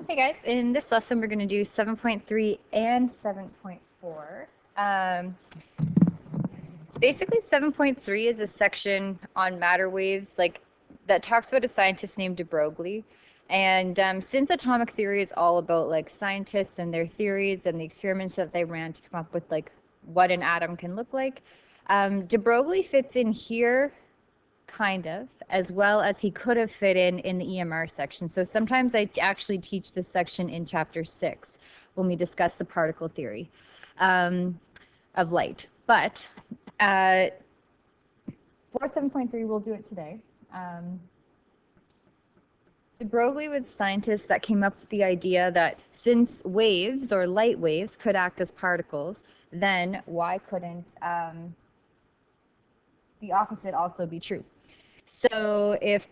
Hey guys, in this lesson we're going to do 7.3 and 7.4. Basically 7.3 is a section on matter waves that talks about a scientist named DeBroglie. And since atomic theory is all about scientists and their theories and the experiments that they ran to come up with what an atom can look like, DeBroglie fits in here kind of, as well as he could have fit in the EMR section. So sometimes I actually teach this section in chapter 6 when we discuss the particle theory of light. But for 7.3, we'll do it today. DeBroglie was a scientist that came up with the idea that since waves or light waves could act as particles, then why couldn't the opposite also be true? So if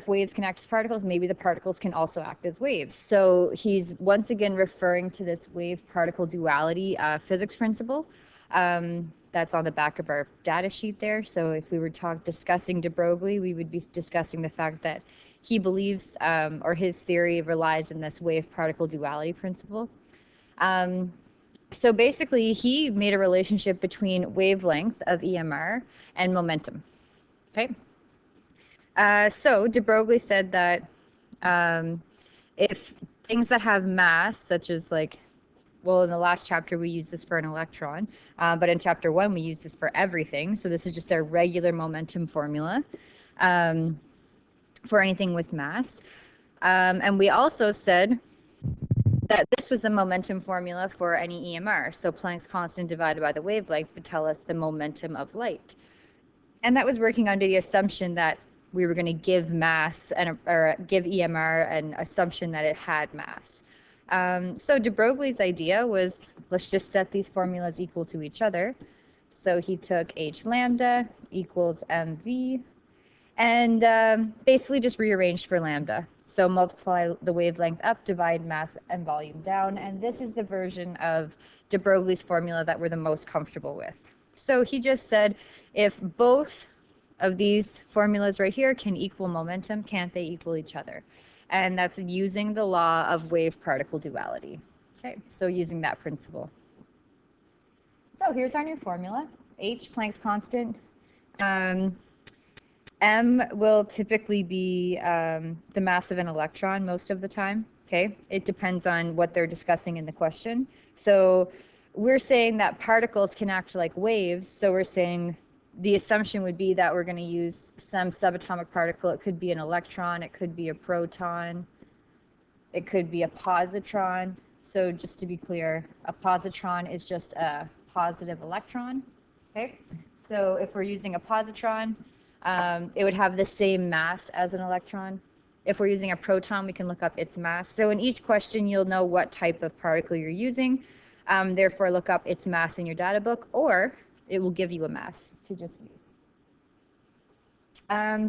waves can act as particles, maybe the particles can also act as waves. So he's once again referring to this wave-particle duality physics principle. That's on the back of our data sheet there. So if we were discussing DeBroglie, we would be discussing the fact that he believes, or his theory relies on this wave-particle duality principle. So basically, he made a relationship between wavelength of EMR and momentum. Okay. So DeBroglie said that if things that have mass, such as in the last chapter we used this for an electron, but in chapter 1 we use this for everything. So this is just our regular momentum formula for anything with mass. And we also said that this was the momentum formula for any EMR. So Planck's constant divided by the wavelength would tell us the momentum of light. And that was working under the assumption that we were going to give mass or give EMR an assumption that it had mass. So DeBroglie's idea was, let's just set these formulas equal to each other. So he took h lambda equals mv and basically just rearranged for lambda. So multiply the wavelength up, divide mass and volume down, and this is the version of DeBroglie's formula that we're the most comfortable with. So he just said, if both of these formulas right here can equal momentum, can't they equal each other? And that's using the law of wave-particle duality. Okay, so using that principle. So here's our new formula. H, Planck's constant. M will typically be the mass of an electron most of the time. Okay, it depends on what they're discussing in the question. So we're saying that particles can act like waves, so we're saying the assumption would be that we're going to use some subatomic particle. It could be an electron, it could be a proton, it could be a positron. So just to be clear, a positron is just a positive electron. Okay, so if we're using a positron, it would have the same mass as an electron. If we're using a proton, we can look up its mass. So in each question, you'll know what type of particle you're using. Therefore, look up its mass in your data book, or it will give you a mass to just use.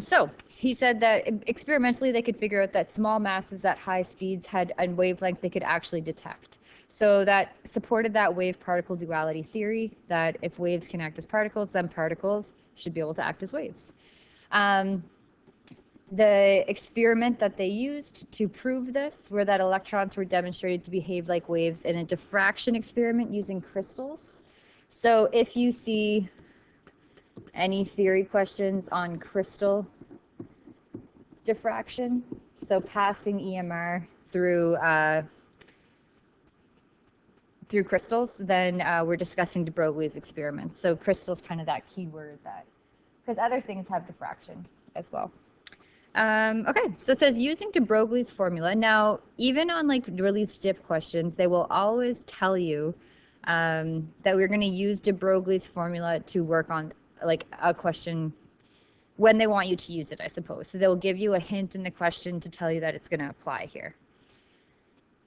So he said that experimentally they could figure out that small masses at high speeds had a wavelength they could actually detect. So that supported that wave-particle duality theory, that if waves can act as particles, then particles should be able to act as waves. The experiment that they used to prove this were that electrons were demonstrated to behave like waves in a diffraction experiment using crystals. So if you see any theory questions on crystal diffraction, so passing EMR through crystals, then we're discussing DeBroglie's experiments. So crystal's kind of that key word, that because other things have diffraction as well. Okay, so it says using DeBroglie's formula. Now, even on really stiff questions, they will always tell you that we're going to use DeBroglie's formula to work on a question when they want you to use it, I suppose. So they'll give you a hint in the question to tell you that it's going to apply here.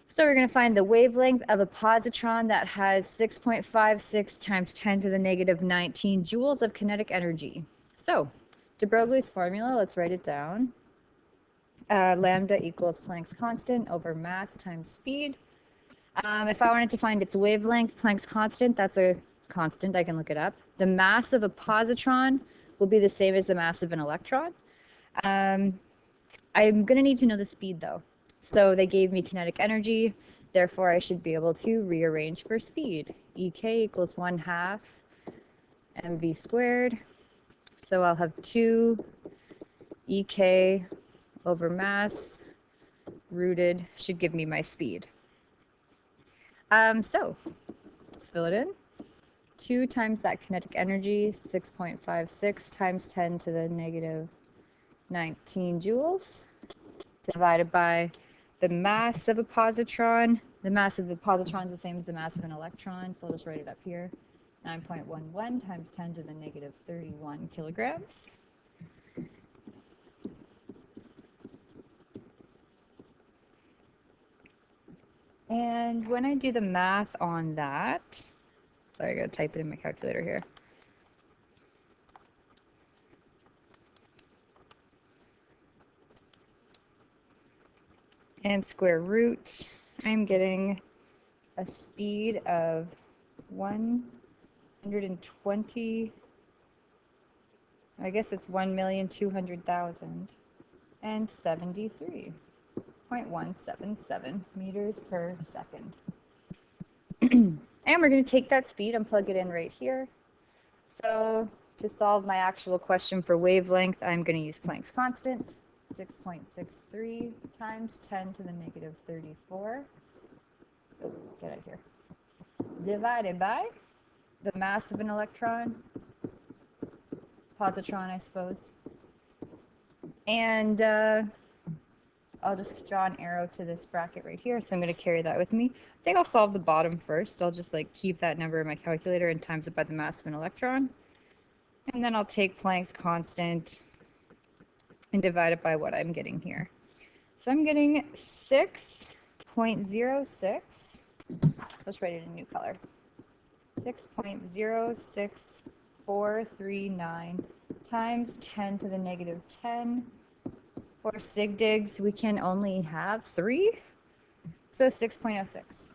So we're going to find the wavelength of a positron that has 6.56 times 10 to the negative 19 joules of kinetic energy. So DeBroglie's formula, let's write it down. Lambda equals Planck's constant over mass times speed. If I wanted to find its wavelength, Planck's constant, that's a constant, I can look it up. The mass of a positron will be the same as the mass of an electron. I'm going to need to know the speed though. So they gave me kinetic energy, therefore I should be able to rearrange for speed. EK equals 1/2 mv squared. So I'll have 2 EK over mass rooted should give me my speed. So let's fill it in. 2 times that kinetic energy, 6.56 times 10 to the negative 19 joules, divided by the mass of a positron. The mass of the positron is the same as the mass of an electron, so I'll just write it up here. 9.11 times 10 to the negative 31 kilograms. And when I do the math on that, sorry, I gotta type it in my calculator here. And square root, I'm getting a speed of 120, I guess it's 1,200,000 and 73.177 meters per second. And we're going to take that speed and plug it in right here. So to solve my actual question for wavelength, I'm going to use Planck's constant, 6.63 times 10 to the negative 34. Oh, get out of here. Divided by the mass of an electron, positron, I suppose. And I'll just draw an arrow to this bracket right here, so I'm going to carry that with me. I think I'll solve the bottom first. I'll just like keep that number in my calculator and times it by the mass of an electron. And then I'll take Planck's constant and divide it by what I'm getting here. So I'm getting 6.06. Let's write it in a new color. 6.06439 times 10 to the negative 10. For sig digs, we can only have 3. So 6.06.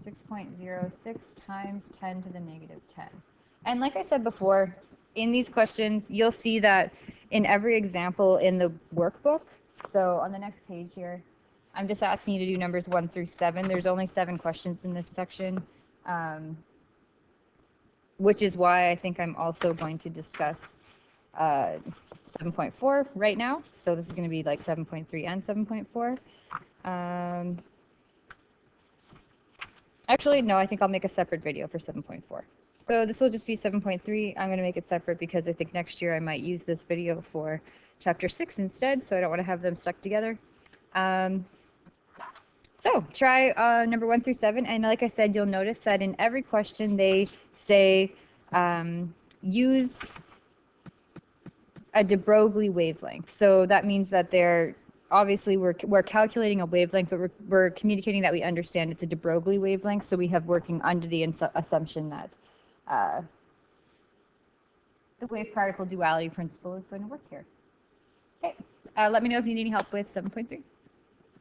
6.06 times 10 to the negative 10. And like I said before, in these questions, you'll see that in every example in the workbook. So on the next page here, I'm just asking you to do numbers 1 through 7. There's only 7 questions in this section, which is why I think I'm also going to discuss 7.4 right now. So this is going to be like 7.3 and 7.4. Actually, no, I think I'll make a separate video for 7.4. So this will just be 7.3. I'm going to make it separate because I think next year I might use this video for chapter 6 instead, so I don't want to have them stuck together. So try number 1 through 7, and like I said, you'll notice that in every question they say use a DeBroglie wavelength. So that means that they're obviously we're calculating a wavelength, but we're communicating that we understand it's a DeBroglie wavelength. So we have working under the assumption that the wave-particle duality principle is going to work here. Okay, let me know if you need any help with 7.3.